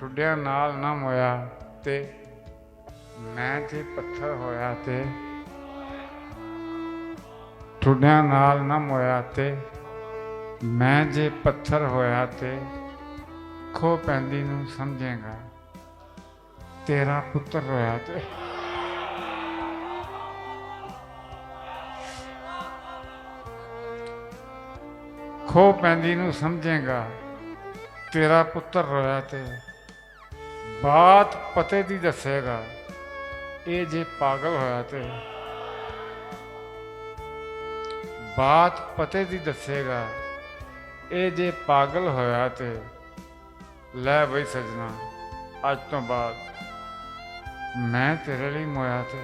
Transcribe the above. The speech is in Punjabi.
ਠੁੱਡਿਆਂ ਨਾਲ ਨਾ ਮੋਇਆ ਤੇ ਮੈਂ ਜੇ ਪੱਥਰ ਹੋਇਆ ਤੇ ਠੁੱਡਿਆਂ ਨਾਲ ਨਾ ਮੋਇਆ ਤੇ ਮੈਂ ਜੇ ਪੱਥਰ ਹੋਇਆ ਤੇ ਖੋ ਪੈਂਦੀ ਨੂੰ ਸਮਝੇਗਾ ਤੇਰਾ ਪੁੱਤਰ ਰੋਇਆ ਤੇ ਖੋ ਪੈਂਦੀ ਨੂੰ ਸਮਝੇਗਾ ਤੇਰਾ ਪੁੱਤਰ ਰੋਇਆ ਤੇ ਬਾਤ ਪਤੇ ਦੀ ਦੱਸੇਗਾ ਇਹ ਜੇ ਪਾਗਲ ਹੋਇਆ ਤੇ ਬਾਤ ਪਤੇ ਦੀ ਦੱਸੇਗਾ ਇਹ ਜੇ ਪਾਗਲ ਹੋਇਆ ਤੇ ਲੈ ਬਈ ਸਜਣਾ ਅੱਜ ਤੋਂ ਬਾਅਦ ਮੈਂ ਤੇਰੇ ਲਈ ਮੋਇਆ ਤੇ